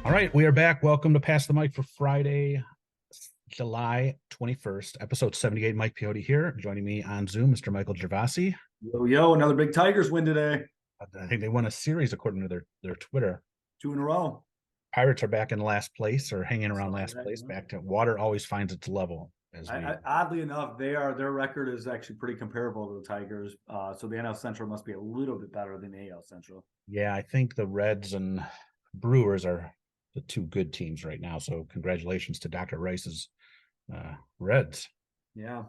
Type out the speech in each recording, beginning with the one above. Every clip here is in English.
All right, we are back. Welcome to Pass the Mic for Friday, July 21st, episode 78. Mike Piotti here. Joining me on Zoom, Mr. Michael Gervasi. Yo, another big Tigers win today. I think they won a series according to their Twitter. 2 in a row. Pirates are back in last place or hanging around Saw last that, place. yeah. Back to water always finds its level. Oddly enough, their record is actually pretty comparable to the Tigers. So the NL Central must be a little bit better than the AL Central. Yeah, I think the Reds and Brewers are the two good teams right now. So congratulations to Dr. Rice's Reds. Yeah.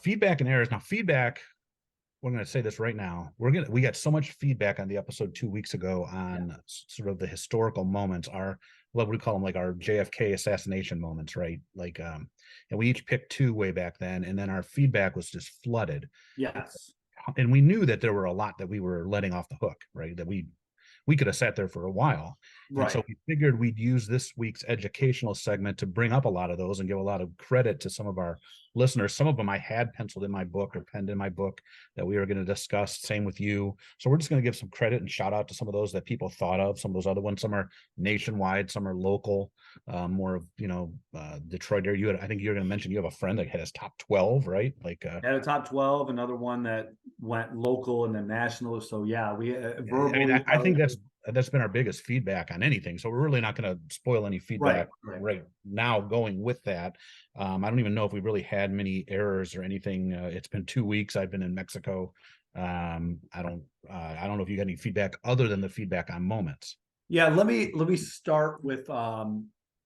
Feedback and errors. Now, feedback, we're going to say this right now. We got so much feedback on the episode 2 weeks ago on sort of the historical moments, what we call them, like our JFK assassination moments, right? Like, and we each picked two way back then, and then our feedback was just flooded. Yes. And we knew that there were a lot that we were letting off the hook, right? That we could have sat there for a while. Right. And so we figured we'd use this week's educational segment to bring up a lot of those and give a lot of credit to some of our listeners. Some of them I had penciled in my book or penned in my book that we were going to discuss. Same with you. So we're just going to give some credit and shout out to some of those that people thought of. Some of those other ones, some are nationwide, some are local, more of, Detroit area. I think you're going to mention you have a friend that has top 12, right? Like had a top 12, another one that went local and then national. So yeah, I think that's been our biggest feedback on anything. So we're really not going to spoil any feedback right now going with that. I don't even know if we really had many errors or anything. It's been 2 weeks. I've been in Mexico. I don't know if you got any feedback other than the feedback on moments. Yeah, let me start with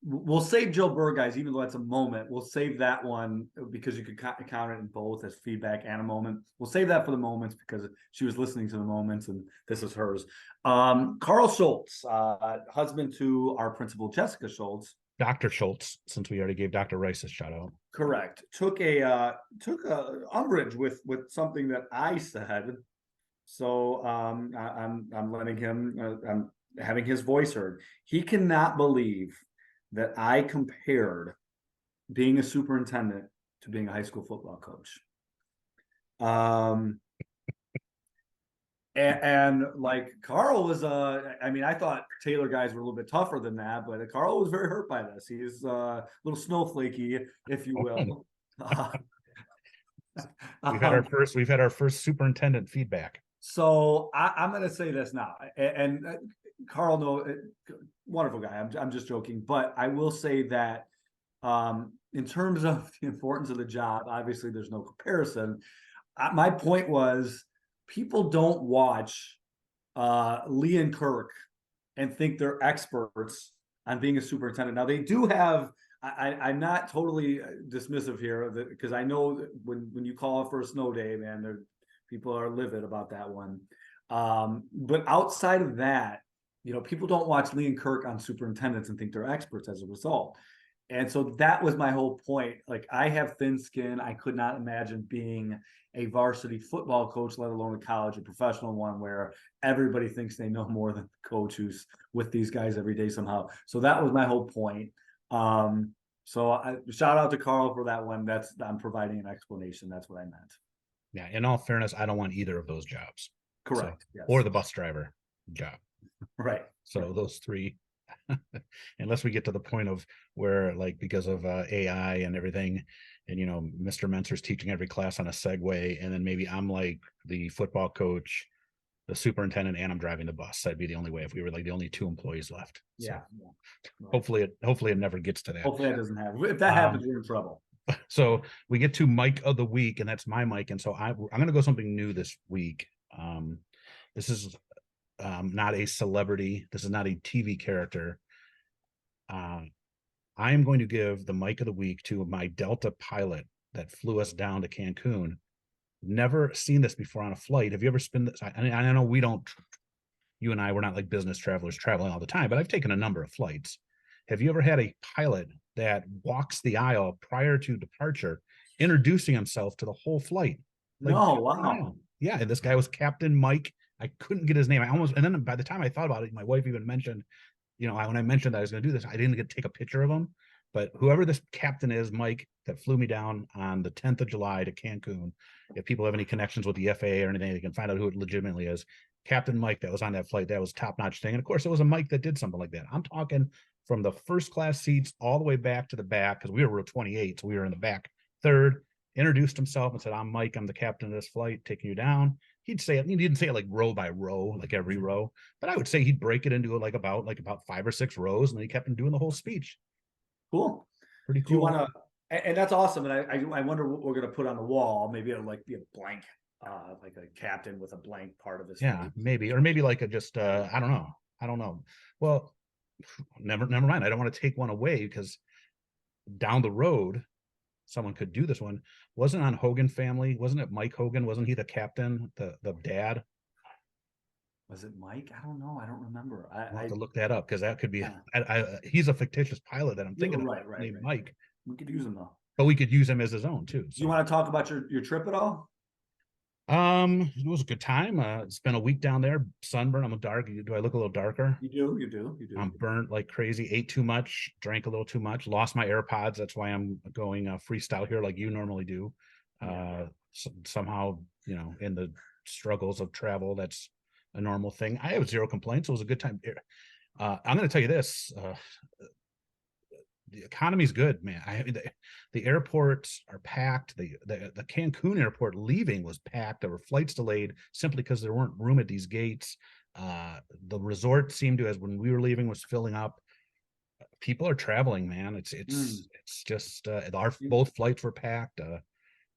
we'll save Joe Burr, guys, even though that's a moment. We'll save that one because you could count it in both as feedback and a moment. We'll save that for the moments because she was listening to the moments and this is hers. Carl Schultz, husband to our principal, Jessica Schultz. Dr. Schultz, since we already gave Dr. Rice a shout out. Correct. Took a umbrage with something that I said. So I'm letting him, I'm having his voice heard. He cannot believe that I compared being a superintendent to being a high school football coach. And like Carl was, I thought Taylor guys were a little bit tougher than that, but Carl was very hurt by this. He's a little snowflakey, if you will. We've had our first superintendent feedback. So I'm going to say this now, and Carl, wonderful guy. I'm just joking, but I will say that in terms of the importance of the job, obviously there's no comparison. My point was people don't watch Lee and Kirk and think they're experts on being a superintendent. Now they do have. I'm not totally dismissive here because I know that when you call it for a snow day, man, people are livid about that one. But outside of that, people don't watch Lee and Kirk on superintendents and think they're experts as a result. And so that was my whole point. Like, I have thin skin. I could not imagine being a varsity football coach, let alone a college or professional one, where everybody thinks they know more than the coach who's with these guys every day somehow. So that was my whole point. So shout out to Carl for that one. I'm providing an explanation. That's what I meant. Yeah. In all fairness, I don't want either of those jobs. Correct. So, yes. Or the bus driver job. Right. So those three, unless we get to the point of where, like, because of AI and everything, and Mr. Mentzer's teaching every class on a Segway, and then maybe I'm like the football coach, the superintendent, and I'm driving the bus. That'd be the only way if we were like the only two employees left. Yeah. So hopefully it never gets to that. Hopefully it doesn't happen. If that happens, we're in trouble. So we get to Mike of the Week, and that's my Mike. And so I'm going to go something new this week. This is not a celebrity. This is not a TV character. I am going to give the Mike of the Week to my Delta pilot that flew us down to Cancun. Never seen this before on a flight. Have you ever spent this? I know you and I, we're not like business travelers traveling all the time, but I've taken a number of flights. Have you ever had a pilot that walks the aisle prior to departure, introducing himself to the whole flight? Like, no, wow. Yeah, and this guy was Captain Mike. I couldn't get his name. And then by the time I thought about it, my wife even mentioned, when I mentioned that I was going to do this, I didn't get to take a picture of him. But whoever this captain is, Mike, that flew me down on the 10th of July to Cancun, if people have any connections with the FAA or anything, they can find out who it legitimately is. Captain Mike that was on that flight, that was top notch thing. And of course, it was a Mike that did something like that. I'm talking from the first class seats all the way back to the back, because we were row 28, so we were in the back third. Introduced himself and said, "I'm Mike. I'm the captain of this flight, taking you down." He'd say it. He didn't say it like row by row, like every row, but I would say he'd break it into like about 5 or 6 rows, and then he kept him doing the whole speech. Cool. Pretty Do you cool. want to? And that's awesome. And I wonder what we're going to put on the wall. Maybe it'll like be a blank, like a captain with a blank part of his Yeah, face. maybe, or maybe like a just I don't know. I don't know. Well, never mind. I don't want to take one away, because down the road, someone could do this one. Wasn't on Hogan Family? Wasn't it Mike Hogan? Wasn't he the captain, the dad? Was it Mike? I don't know. I don't remember. I'll have to look that up, because that could be. Yeah. He's a fictitious pilot that I'm Yeah, thinking of right. named Mike, We could use him though. but we could use him as his own too. Do So, you want to talk about your trip at all? it was a good time. Spent a week down there. Sunburn. I'm a dark. Do I look a little darker? You do. You do. You do. I'm burnt like crazy. Ate too much. Drank a little too much. Lost my AirPods. That's why I'm going freestyle here, like you normally do. Somehow, in the struggles of travel, that's a normal thing. I have zero complaints. It was a good time. I'm going to tell you this. The economy's good, man. The airports are packed. The Cancun airport leaving was packed. There were flights delayed simply because there weren't room at these gates. The resort seemed to, as when we were leaving, was filling up. People are traveling, man. It's just our both flights were packed.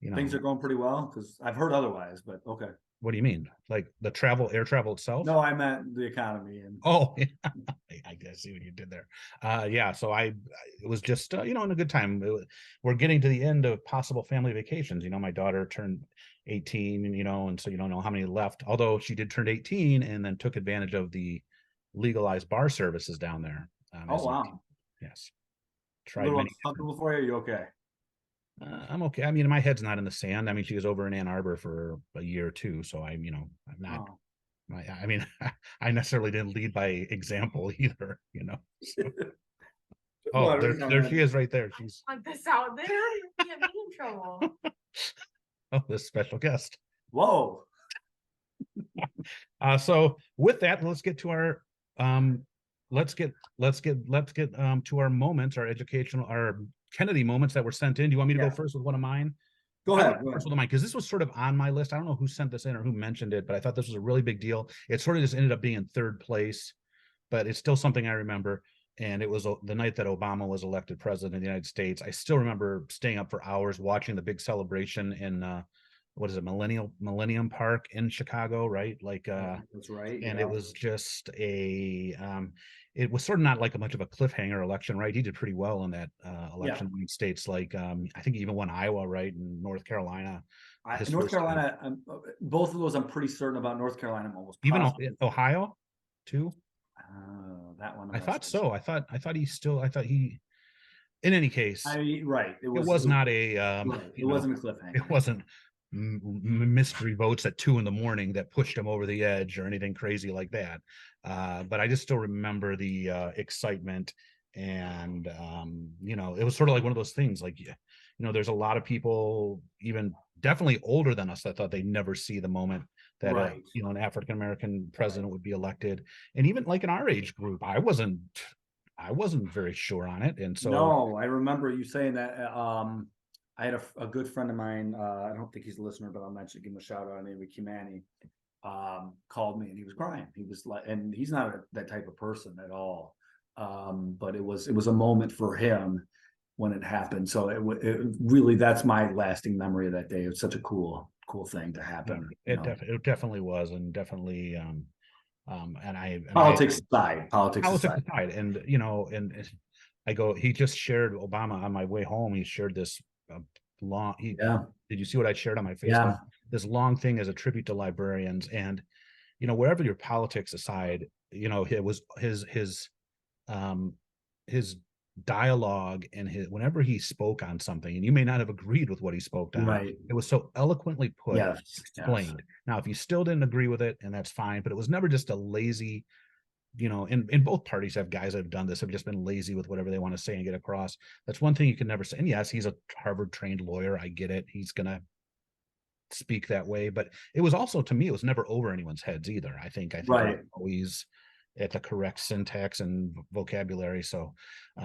Things are going pretty well, because I've heard otherwise, but okay. What do you mean? Like the air travel itself? No, I meant the economy. And oh, I guess see what you did there. Yeah. So it was just in a good time. We're getting to the end of possible family vacations. My daughter turned 18, and so you don't know how many left. Although she did turn 18 and then took advantage of the legalized bar services down there. oh wow, yes. a Tried little many. uncomfortable for you. Are you okay? I'm okay. I mean, my head's not in the sand. I mean, she was over in Ann Arbor for a year or two, so I'm not. Oh. I mean, I necessarily didn't lead by example either. So. Oh, there she is, right there. She's like this out there. You get me in trouble. oh, this special guest. Whoa. So with that, let's get to our let's get to our moments, our educational, our Kennedy moments that were sent in. Do you want me to go first with one of mine? Go ahead. First with mine, because this was sort of on my list. I don't know who sent this in or who mentioned it, but I thought this was a really big deal. It sort of just ended up being in third place, but it's still something I remember. And it was the night that Obama was elected president of the United States. I still remember staying up for hours watching the big celebration in what is it, Millennium Park in Chicago, right? Like that's right. And it was just it was sort of not like a much of a cliffhanger election, right? He did pretty well in that election in states like I think he even won Iowa, right, and North Carolina. North Carolina, both of those I'm pretty certain about. North Carolina, I'm almost even positive. Ohio too. That one I thought so. I thought he. In any case, right. It was not a. It wasn't a cliffhanger. It wasn't mystery votes at 2 a.m. that pushed him over the edge or anything crazy like that. But I just still remember the excitement, and it was sort of like one of those things. Like, there's a lot of people, even definitely older than us, that thought they'd never see the moment that an African American president would be elected. And even like in our age group, I wasn't very sure on it. And so no, I remember you saying that. I had a good friend of mine. I don't think he's a listener, but I'll give him a shout out. Named Kimani. Called me and he was crying. He was like, and he's not that type of person at all. But it was a moment for him when it happened. So it really, that's my lasting memory of that day. It was such a cool thing to happen. It definitely was, and definitely politics aside, and and I go, he just shared Obama on my way home. He shared this long. Did you see what I shared on my Facebook? Yeah. This long thing as a tribute to librarians, and wherever your politics aside, it was his dialogue and whenever he spoke on something, and you may not have agreed with what he spoke on, it was so eloquently put, explained. Now, if you still didn't agree with it, and that's fine, but it was never just a lazy and both parties have guys that have done this, have just been lazy with whatever they want to say and get across. That's one thing you can never say. And yes, he's a Harvard trained lawyer. I get it. He's going to speak that way, but it was also, to me, it was never over anyone's heads either. I think Right. always at the correct syntax and vocabulary. So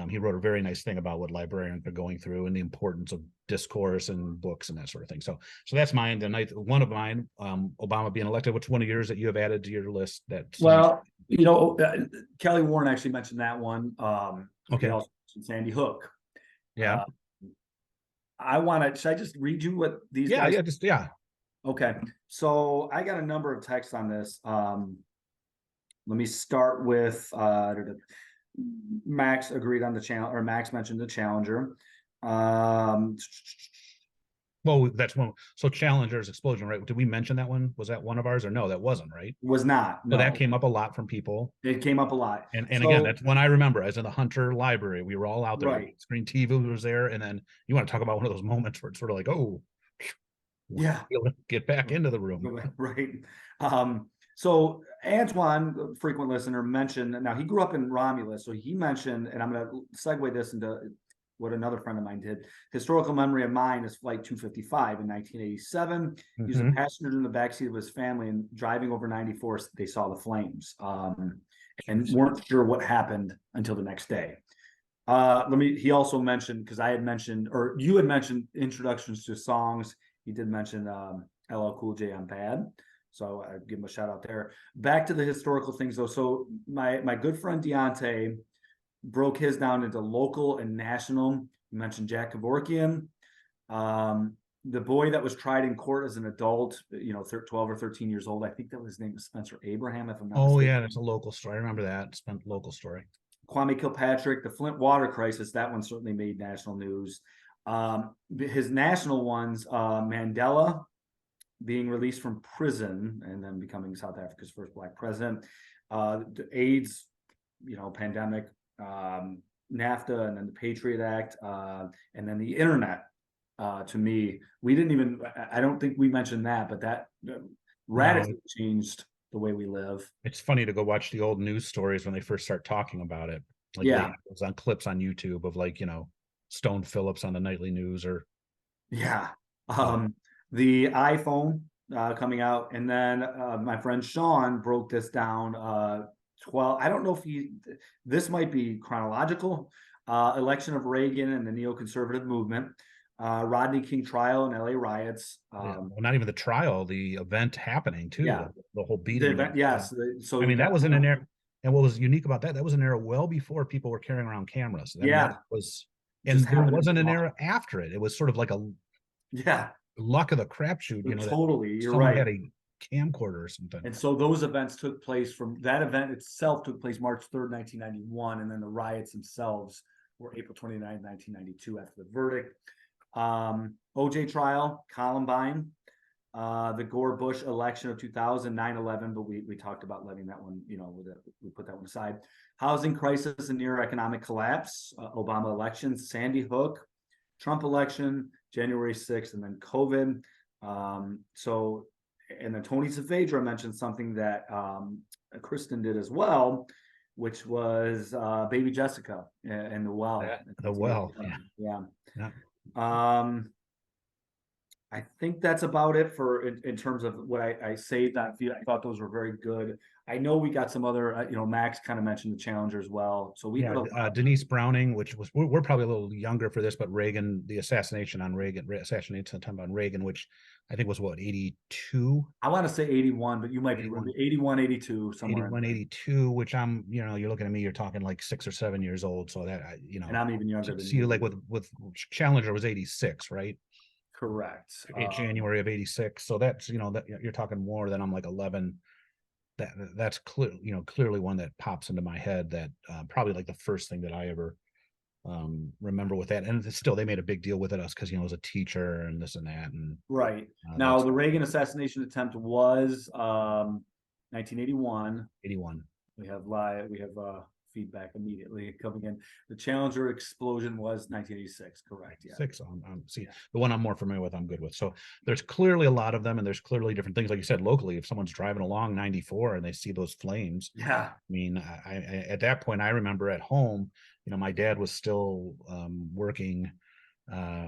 he wrote a very nice thing about what librarians are going through and the importance of discourse and books and that sort of thing. So that's mine. One of mine, Obama being elected. What's one of yours that you have added to your list? Well, Kelly Warren actually mentioned that one. Okay. He also mentioned Sandy Hook. Yeah. Should I just read you what these guys? Yeah. Okay. So I got a number of texts on this. Let me start with Max agreed on the challenge, or Max mentioned the Challenger. Well, that's one. So Challenger's explosion, right? Did we mention that one? Was that one of ours, or no? That wasn't, right? Was not. So No. that came up a lot from people. It came up a lot. And again, that's one I remember, as in the Hunter Library. We were all out there. Right. Screen TV was there, and then you want to talk about one of those moments where it's sort of like, oh, yeah, get back into the room. Right. So Antoine, frequent listener, mentioned, now he grew up in Romulus, so he mentioned, and I'm going to segue this into what another friend of mine did. Historical memory of mine is Flight 255 in 1987. He was a passenger in the backseat of his family, and driving over 94, they saw the flames, and weren't sure what happened until the next day. He also mentioned, because I had mentioned, or you had mentioned introductions to songs. He did mention LL Cool J on Bad. So I give him a shout out there. Back to the historical things though. So my good friend Deontay broke his down into local and national. You mentioned Jack Kevorkian. The boy that was tried in court as an adult, 12 or 13 years old. I think that his name was Spencer Abraham, if I'm not mistaken. Yeah, that's a local story. I remember that. It's been a local story. Kwame Kilpatrick, the Flint water crisis, that one certainly made national news. His national ones, Mandela being released from prison and then becoming South Africa's first Black president, the AIDS, pandemic, NAFTA, and then the Patriot Act, and then the internet. To me, I don't think we mentioned that, but that radically changed the way we live. It's funny to go watch the old news stories when they first start talking about it. Like, it was on clips on YouTube of Stone Phillips on the nightly news, or the iPhone coming out, and then my friend Sean broke this down. 12. I don't know if this might be chronological. Election of Reagan and the neoconservative movement. Rodney King trial and LA riots. Well, not even the trial, the event happening too. Yeah. The whole beating. Yes. So that was in an era. And what was unique about that was an era well before people were carrying around cameras. That was, and there wasn't an era after it. It was sort of like a luck of the crapshoot. Totally, you're someone right. Had a camcorder or something. And so those events took place that event itself took place March 3rd, 1991, and then the riots themselves were April 29th, 1992 after the verdict. OJ trial, Columbine, the Gore Bush election of 2000, 9/11, but we talked about letting that one, we put that one aside. Housing crisis and near economic collapse, Obama election, Sandy Hook, Trump election, January 6th, and then COVID. And then Tony Saavedra mentioned something that Kristen did as well, which was Baby Jessica and the well. The well. Yeah. I think that's about it in terms of what I saved. I thought those were very good. I know we got some other, Max kind of mentioned the Challenger as well. So we Denise Browning, which was, we're probably a little younger for this, but Reagan, the assassination on Reagan, attempt on Reagan, which I think was what, 82? I want to say 81, but you might be 81, 82, somewhere. 81, 82, which I'm, you're looking at me, you're talking like 6 or 7 years old. So that, and I'm even younger than you. Like with Challenger was 86, right? Correct. January of 86. So that's, that you're talking more than I'm like 11. That's clear, clearly one that pops into my head, that probably like the first thing that I ever remember with that. And still, they made a big deal with it, us, because I was a teacher and this and that. And right now, the Reagan assassination attempt was 1981. 81. We have feedback immediately coming in. The Challenger explosion was 1986, correct? Yeah. Six on see the one I'm more familiar with, I'm good with. So there's clearly a lot of them, and there's clearly different things. Like you said, locally, if someone's driving along 94 and they see those flames, Yeah. I mean, I at that point, I remember at home, my dad was still working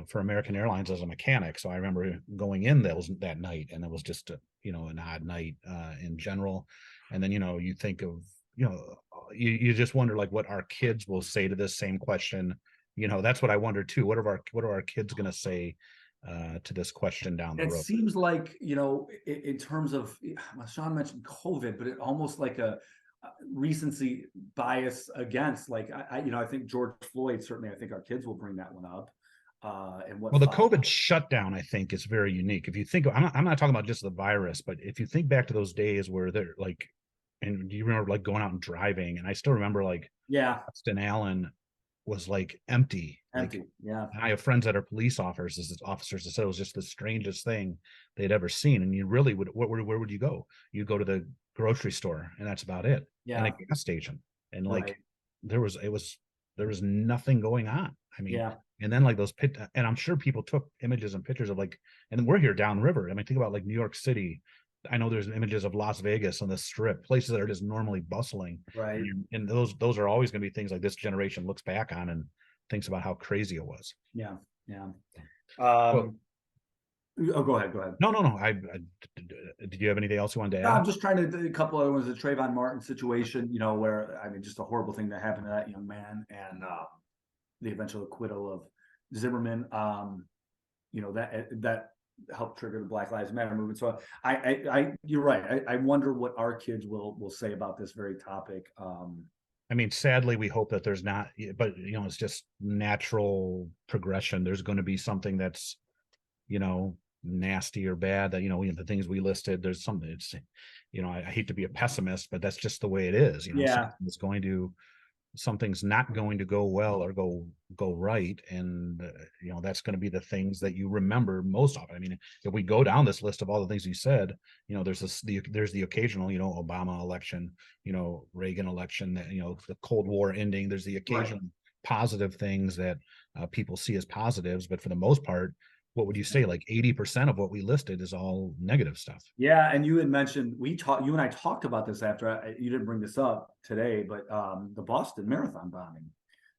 for American Airlines as a mechanic. So I remember going in that night, and it was just an odd night in general. And then you think of you just wonder like what our kids will say to this same question. That's what I wonder too. What are our kids going to say to this question down the It road? seems like, in terms of, Sean mentioned COVID, but it almost like a recency bias against, like, I think George Floyd, certainly, I think our kids will bring that one up. And what Well, the followed. COVID shutdown, I think, is very unique. If you think, I'm not talking about just the virus, but if you think back to those days where they're like, and you remember like going out and driving, and I still remember like Yeah, Austin Allen was like empty. Like, empty. Yeah, and I have friends that are police officers that said it was just the strangest thing they'd ever seen. And you really would, where would you go? You go to the grocery store, and that's about it, and a yeah, gas station, and like right. there was nothing going on. I mean, Yeah, and then like those and I'm sure people took images and pictures of like, and we're here downriver. I mean, think about like New York City. I know there's images of Las Vegas on the Strip, places that are just normally bustling, right. and those are always going to be things like this generation looks back on and thinks about how crazy it was. Yeah, yeah. Well, Oh, go ahead. Go ahead. no. Did you have anything else you wanted to No, add? I'm just trying to do a couple other ones. The Trayvon Martin situation, where, I mean, just a horrible thing that happened to that young man, and the eventual acquittal of Zimmerman. That helped trigger the Black Lives Matter movement. So you're right. I wonder what our kids will say about this very topic. I mean, sadly, we hope that there's not, but it's just natural progression. There's going to be something that's, nasty or bad that, the things we listed, there's something it's, I hate to be a pessimist, but that's just the way it is. Yeah, Something's not going to go well or go right, and that's going to be the things that you remember most of. I mean, if we go down this list of all the things you said, there's the occasional Obama election, Reagan election, that the Cold War ending. There's the occasional positive things that people see as positives, but for the most part, what would you say, like 80% of what we listed is all negative stuff? yeah. And you had mentioned, you and I talked about this after you didn't bring this up today, but the Boston Marathon bombing,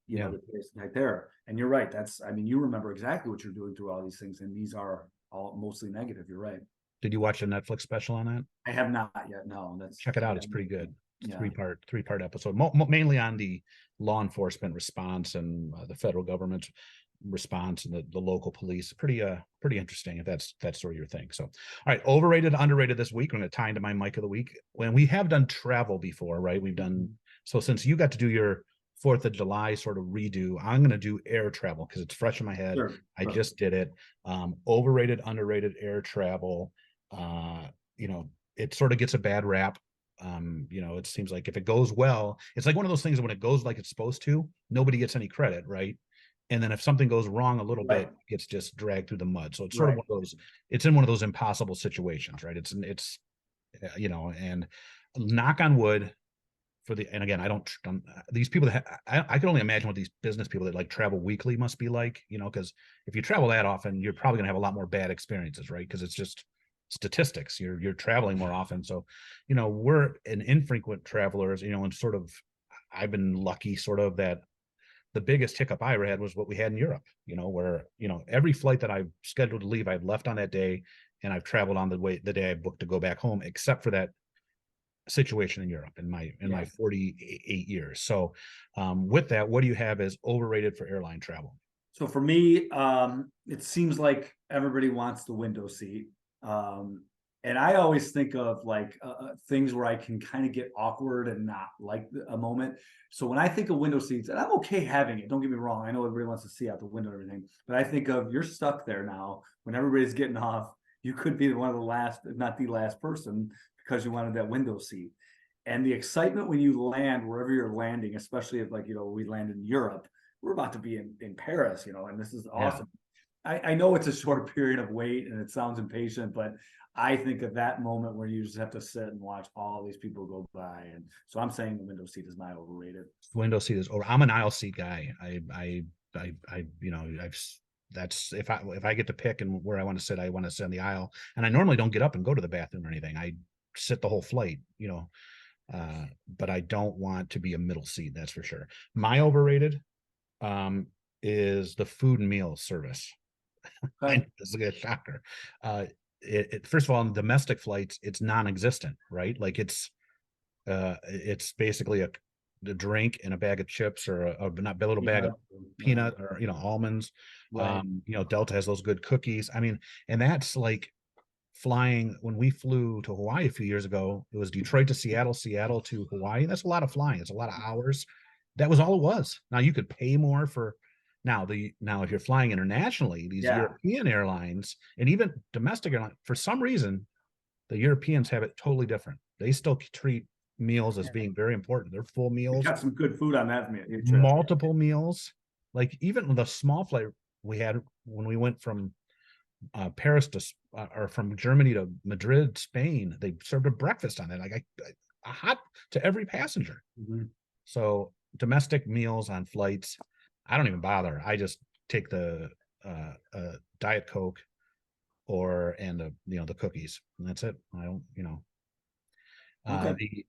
Yeah. the place right there. And you're right. I mean, you remember exactly what you're doing through all these things, and these are all mostly negative. You're right. Did you watch a Netflix special on that? I have not yet. No, Check it out. It's pretty good. Yeah. Three-part episode, mainly on the law enforcement response and the federal government response and the local police. Pretty interesting if that's sort of your thing. So, all right, overrated, underrated this week. I'm going to tie into my mic of the week. When we have done travel before, right? We've done, so since you got to do your 4th of July sort of redo, I'm going to do air travel because it's fresh in my head. Sure. I just did it. Overrated, underrated air travel. It sort of gets a bad rap. It seems like if it goes well, it's like one of those things that when it goes like it's supposed to, nobody gets any credit, right? And then if something goes wrong a little bit, it's just dragged through the mud. So it's sort of one of those, it's in one of those impossible situations, right? It's and knock on wood and again, these people I can only imagine what these business people that like travel weekly must be like, because if you travel that often, you're probably gonna have a lot more bad experiences, right? Because it's just statistics. You're traveling more often. So, we're an infrequent travelers, and sort of, I've been lucky sort of that the biggest hiccup I ever had was what we had in Europe, where, every flight that I've scheduled to leave, I've left on that day, and I've traveled on the day I booked to go back home, except for that situation in Europe in my 48 years. So with that, what do you have as overrated for airline travel? So for me, it seems like everybody wants the window seat. And I always think of like things where I can kind of get awkward and not like a moment. So when I think of window seats, and I'm okay having it, don't get me wrong. I know everybody wants to see out the window and everything, but I think of you're stuck there now when everybody's getting off. You could be one of the last, if not the last person, because you wanted that window seat. And the excitement when you land wherever you're landing, especially if we land in Europe, we're about to be in Paris, and this is awesome. I know it's a short period of wait and it sounds impatient, but I think of that moment where you just have to sit and watch all these people go by. And so I'm saying the window seat is my overrated. Window seat is over. I'm an aisle seat guy. You know, that's if I get to pick and where I want to sit, I want to sit in the aisle. And I normally don't get up and go to the bathroom or anything. I sit the whole flight, you know. But I don't want to be a middle seat, that's for sure. My overrated is the food and meal service. I know this is a shocker. First of all, on domestic flights, it's non-existent, right? Like it's basically a drink and a bag of chips or a not a little bag of peanut or almonds. Right. Delta has those good cookies. I mean, and that's like flying when we flew to Hawaii a few years ago. It was Detroit to Seattle, Seattle to Hawaii. That's a lot of flying. It's a lot of hours. That was all it was. Now you could pay more for now if you're flying internationally, these European airlines and even domestic airlines, for some reason, the Europeans have it totally different. They still treat meals as being very important. They're full meals. Got some good food on that meal. Multiple meals. Like even the small flight we had when we went from Paris to or from Germany to Madrid, Spain, they served a breakfast on it, like a hot to every passenger. So domestic meals on flights, I don't even bother. I just take the Diet Coke and the cookies, and that's it. I don't, the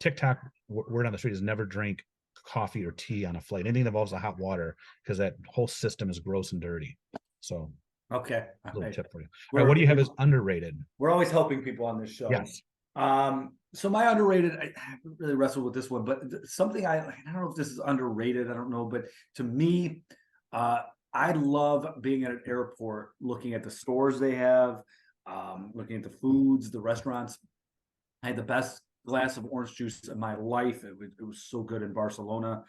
TikTok word on the street is never drink coffee or tea on a flight. Anything that involves the hot water, because that whole system is gross and dirty. So okay, little tip for you. All right, what do you have as underrated? We're always helping people on this show. Yes. So my underrated, I haven't really wrestled with this one, but something I don't know if this is underrated. I don't know, but to me, I love being at an airport, looking at the stores they have, looking at the foods, the restaurants. I had the best glass of orange juice in my life. It was so good in Barcelona.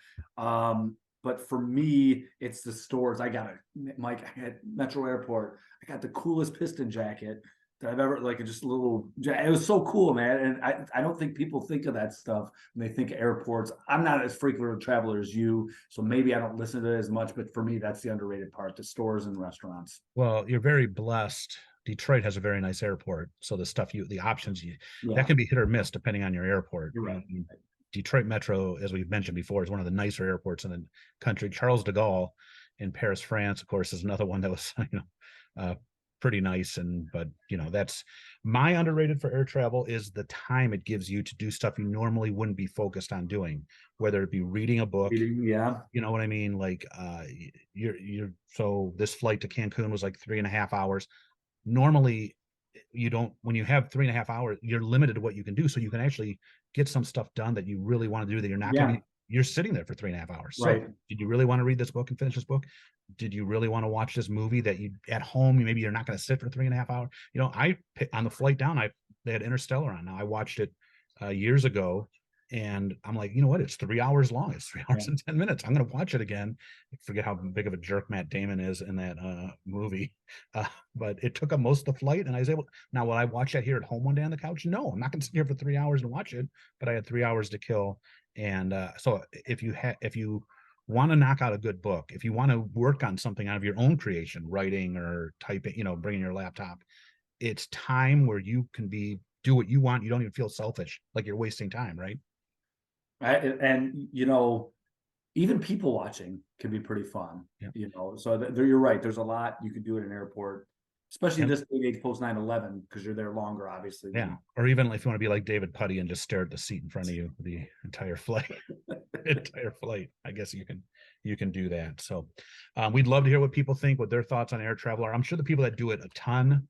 But for me, it's the stores. I at Metro Airport, I got the coolest piston jacket that I've ever, like, just a little, it was so cool, man. And I don't think people think of that stuff when they think of airports. I'm not as frequent a traveler as you, so maybe I don't listen to it as much, but for me, that's the underrated part, the stores and restaurants. Well, you're very blessed. Detroit has a very nice airport. So the options that can be hit or miss depending on your airport. You're right. Detroit Metro, as we've mentioned before, is one of the nicer airports in the country. Charles de Gaulle in Paris, France, of course, is another one that was, pretty nice. But that's my underrated for air travel is the time it gives you to do stuff you normally wouldn't be focused on doing, whether it be reading a book. Yeah. You know what I mean? Like, so this flight to Cancun was like 3.5 hours. Normally when you have 3.5 hours, you're limited to what you can do. So you can actually get some stuff done that you really want to do that you're not going to be, you're sitting there for 3.5 hours. Right. So did you really want to read this book and finish this book? Did you really want to watch this movie that you at home, maybe you're not going to sit for 3.5 hours? On the flight down, they had Interstellar on. Now I watched it years ago. And I'm like, you know what? It's 3 hours long. It's 3 hours and 10 minutes. I'm going to watch it again. I forget how big of a jerk Matt Damon is in that movie. But it took up most of the flight. And I was able, now will I watch that here at home one day on the couch? No, I'm not going to sit here for 3 hours and watch it, but I had 3 hours to kill. And so if you want to knock out a good book, if you want to work on something out of your own creation, writing or typing, bringing your laptop, it's time where you can do what you want. You don't even feel selfish, like you're wasting time, right? And even people watching can be pretty fun. So you're right, there's a lot you could do at an airport, especially this big age post 9/11, because you're there longer, obviously. Or even if you want to be like David Putty and just stare at the seat in front of you the entire flight. I guess you can do that. So we'd love to hear what people think, what their thoughts on air travel are. I'm sure the people that do it a ton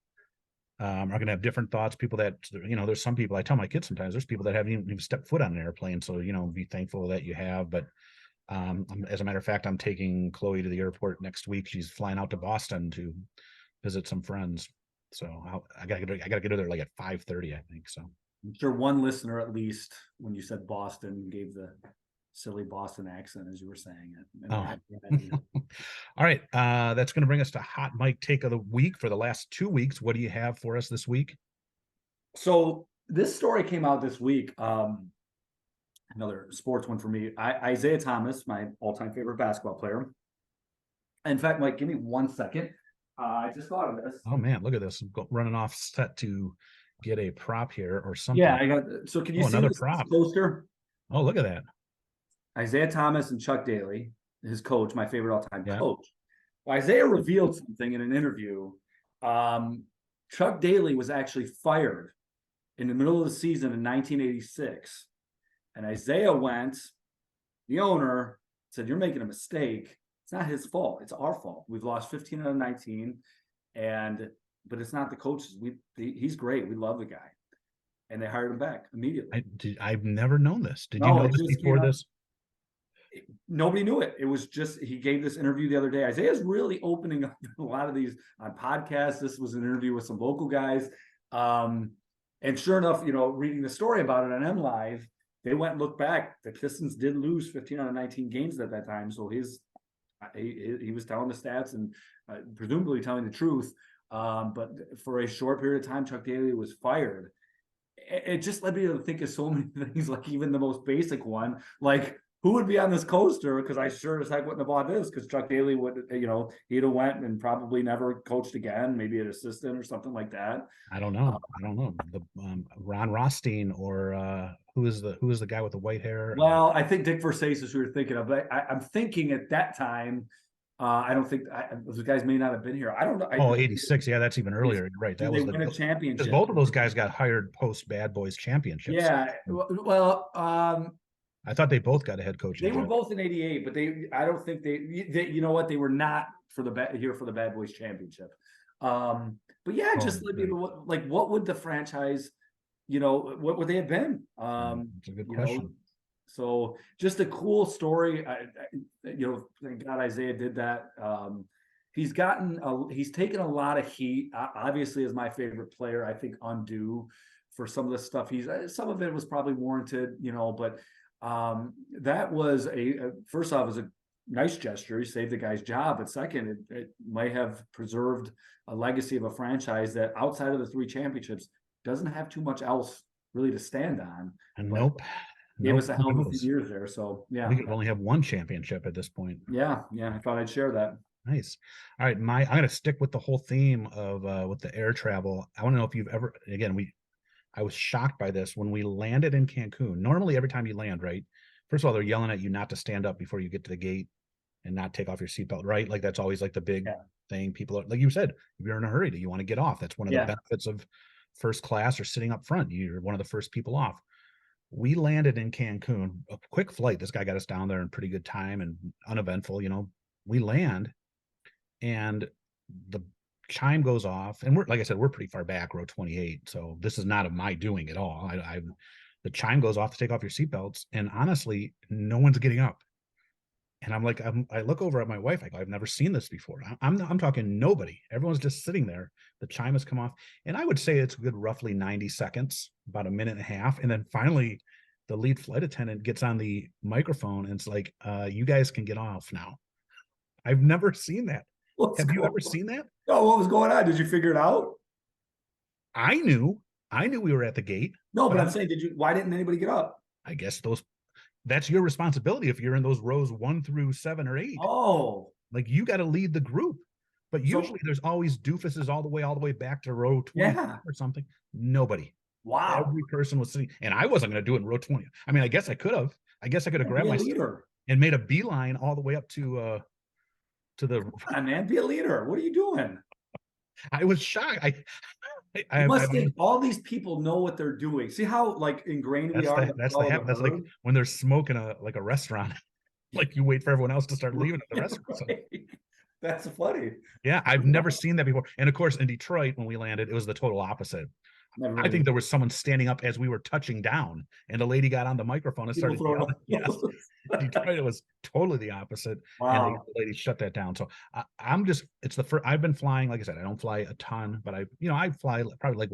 are going to have different thoughts. People that, there's some people, I tell my kids sometimes, there's people that haven't even stepped foot on an airplane. So, be thankful that you have. But as a matter of fact, I'm taking Chloe to the airport next week. She's flying out to Boston to visit some friends. So I gotta get her there like at 5:30, I think. So I'm sure one listener, at least, when you said Boston, gave the silly Boston accent as you were saying it. All right. That's going to bring us to Hot Mike Take of the Week for the last 2 weeks. What do you have for us this week? So this story came out this week. Another sports one for me. Isaiah Thomas, my all-time favorite basketball player, In fact, Mike, give me 1 second. I just thought of this. Oh man, look at this. Running off set to get a prop here or Yeah, something. I got. So can you Oh, see another this prop. poster? Oh, look at that. Isaiah Thomas and Chuck Daly, his coach, my favorite all-time Yeah. coach. Well, Isaiah revealed something in an interview. Chuck Daly was actually fired in the middle of the season in 1986. And Isaiah went, the owner said, "You're making a mistake. It's not his fault. It's our fault. We've lost 15 out of 19. But it's not the coaches. He's great. We love the guy." And they hired him back immediately. I've never known this. Did you No, know it this just before came out. this? Nobody knew it. It was just, he gave this interview the other day. Isaiah's really opening up a lot of these on podcasts. This was an interview with some local guys. And sure enough, reading the story about it on M Live, they went and looked back. The Pistons did lose 15 out of 19 games at that time. So he was telling the stats and presumably telling the truth. But for a short period of time, Chuck Daly was fired. It just led me to think of so many things, like even the most basic one, like who would be on this coaster? Because I sure as heck wouldn't have bought this, because Chuck Daly would, he'd have went and probably never coached again, maybe an assistant or something like that. I don't know. The Ron Rothstein or who is the guy with the white hair? Well, I think Dick Versace is who you're thinking of, but I'm thinking at that time, I don't think those guys may not have been here. I don't know. Oh, 86. Yeah, that's even earlier. You're right. That was win a championship. Because both of those guys got hired post Bad Boys championships. Yeah. Well, I thought they both got a head coach. They were both in '88, but I don't think they, you know what? They were not here for the Bad Boys championship. But yeah, just what would the franchise, what would they have been? That's a good question. So just a cool story. Thank God Isaiah did that. He's taken a lot of heat, obviously as my favorite player, I think undue for some of the stuff some of it was probably warranted, but that was first off, was a nice gesture. He saved the guy's job, but second, it might have preserved a legacy of a franchise that outside of the 3 championships doesn't have too much else really to stand on. Nope. Gave us a hell of a few years there. So yeah, we could only have 1 championship at this point. Yeah. I thought I'd share that. Nice. All right, I'm going to stick with the whole theme of with the air travel. I want to know if you've ever, again, I was shocked by this when we landed in Cancun. Normally, every time you land, right? First of all, they're yelling at you not to stand up before you get to the gate and not take off your seatbelt, right? Like that's always like the big thing. People are, like you said, if you're in a hurry, do you want to get off? That's one of the benefits of first class or sitting up front. You're one of the first people off. We landed in Cancun, a quick flight. This guy got us down there in pretty good time and uneventful. We land and the chime goes off, and like I said, we're pretty far back, row 28. So this is not of my doing at all. The chime goes off to take off your seatbelts, and honestly, no one's getting up. And I'm like, I look over at my wife. I go, I've never seen this before. I'm talking nobody. Everyone's just sitting there. The chime has come off, and I would say it's a good roughly 90 seconds, about a minute and a half, and then finally, the lead flight attendant gets on the microphone and it's like, "You guys can get off now." I've never seen that. Have you ever seen that? Oh, what was going on? Did you figure it out? I knew we were at the gate. No, but I'm saying, why didn't anybody get up? I guess that's your responsibility if you're in those rows 1 through 7 or 8. Oh, like you got to lead the group. But usually there's always doofuses all the way back to row 20 or something. Nobody. Wow. Every person was sitting, and I wasn't going to do it in row 20. I mean, I guess I could have grabbed my leader and made a beeline all the way up to the. Come on, man, be a leader. What are you doing? I was shocked. I must think all these people know what they're doing. See how like ingrained we are. That's like when they're smoking a restaurant. Like you wait for everyone else to start leaving at the restaurant. Right. That's funny. Yeah, I've never seen that before. And of course, in Detroit, when we landed, it was the total opposite. I think there was someone standing up as we were touching down, and a lady got on the microphone and started yelling. Yes. Detroit, it was totally the opposite. Wow. And the lady shut that down. So it's the first. I've been flying, like I said, I don't fly a ton, but I fly probably like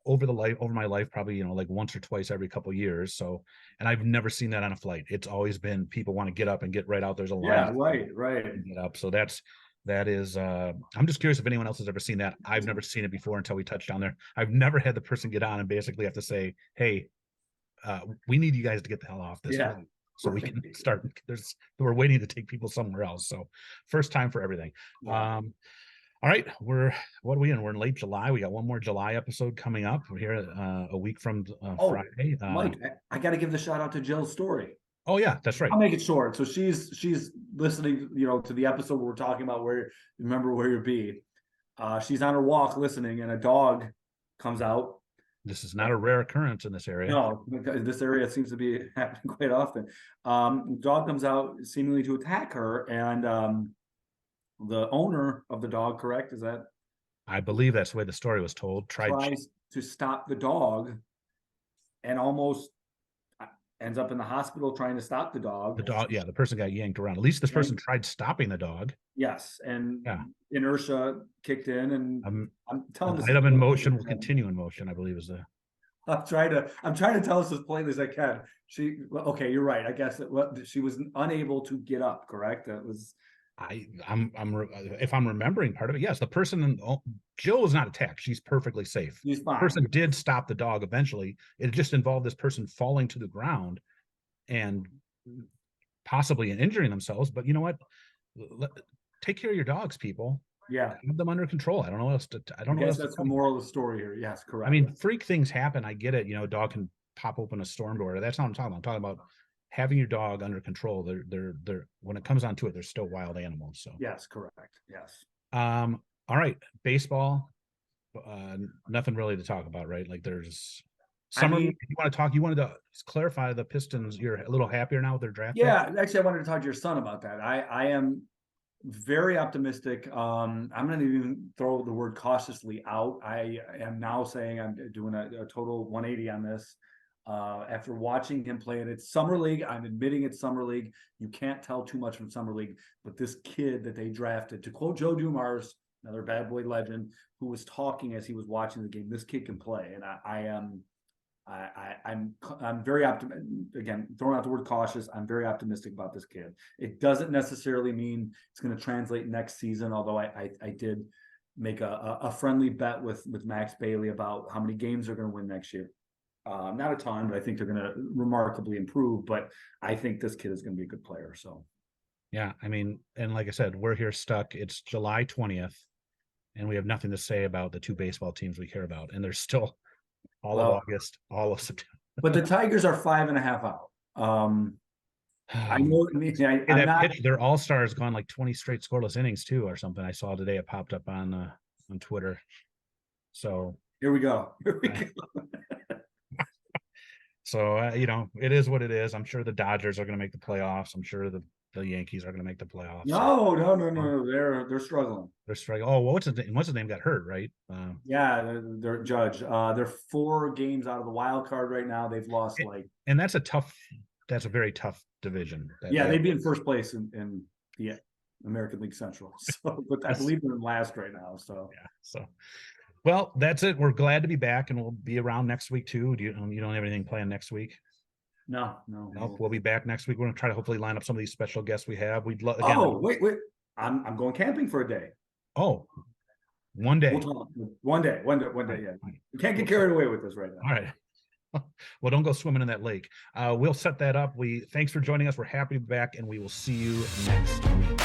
over my life, probably like once or twice every couple of years. So, and I've never seen that on a flight. It's always been people want to get up and get right out. There's a line. Yeah, right. Get up. So that is I'm just curious if anyone else has ever seen that. I've never seen it before until we touched down there. I've never had the person get on and basically have to say, "Hey, we need you guys to get the hell off this." Yeah. so we can start. We're waiting to take people somewhere else. So first time for everything. Yeah. All right, what are we in? We're in late July. We got one more July episode coming up. We're here a week from Friday. Mike, I got to give the shout out to Jill's story. Oh yeah, that's right. I'll make it short. So she's listening, to the episode where we're talking about remember where you'll be. She's on her walk listening, and a dog comes out. This is not a rare occurrence in this area. No, this area seems to be happening quite often. Dog comes out seemingly to attack her, and the owner of the dog, correct? Is that? I believe that's the way the story was told. Tries to stop the dog, and almost ends up in the hospital trying to stop the dog. The dog, yeah, the person got yanked around. At least this person tried stopping the dog. Yes, and inertia kicked in, and I'm telling this. Item in motion will continue in motion, I believe is the. I'm trying to tell us as plainly as I can. Okay, you're right. I guess she was unable to get up. Correct. That was. If I'm remembering part of it, yes, the person Jill was not attacked. She's perfectly safe. She's fine. The person did stop the dog eventually. It just involved this person falling to the ground and possibly injuring themselves. But you know what? Take care of your dogs, people. Yeah, have them under control. I don't know what else to. I don't know. Guess that's the moral of the story here. Yes, correct. I mean, freak things happen. I get it. A dog can pop open a storm door. That's not what I'm talking about. I'm talking about having your dog under control. They're when it comes down to it, they're still wild animals. So yes, correct. Yes. All right, baseball. Nothing really to talk about, right? Like there's summer. You wanted to clarify the Pistons. You're a little happier now with their draft. Yeah, actually, I wanted to talk to your son about that. I am very optimistic. I'm going to even throw the word cautiously out. I am now saying I'm doing a total 180 on this. After watching him play, and it's summer league. I'm admitting it's summer league. You can't tell too much from summer league, but this kid that they drafted, to quote Joe Dumars, another bad boy legend, who was talking as he was watching the game, this kid can play, and I'm very optimistic. Again, throwing out the word cautious, I'm very optimistic about this kid. It doesn't necessarily mean it's going to translate next season, although I did make a friendly bet with Max Bailey about how many games they're going to win next year. Not a ton, but I think they're going to remarkably improve. But I think this kid is going to be a good player. So, yeah, I mean, and like I said, we're here stuck. It's July 20th, and we have nothing to say about the two baseball teams we care about. And there's still all of August, all of September. But the Tigers are 5.5 out. I know. Their all-stars gone like 20 straight scoreless innings too, or something. I saw today. It popped up on Twitter. So here we go. So, it is what it is. I'm sure the Dodgers are going to make the playoffs. I'm sure the Yankees are going to make the playoffs. No. They're struggling. They're struggling. Oh, well, what's his name got hurt, right? They're Judge. They're 4 games out of the wild card right now. They've lost and that's a very tough division. They'd be in first place in the American League Central. So, but I believe they're in last right now. So yeah. So. Well, that's it. We're glad to be back, and we'll be around next week too. You don't have anything planned next week? No. We'll be back next week. We're going to try to hopefully line up some of these special guests we have. We'd love. Wait! I'm going camping for a day. Oh, one day. One day. Yeah, you can't get carried away with this right now. All right. Well, don't go swimming in that lake. We'll set that up. Thanks for joining us. We're happy to be back, and we will see you next week.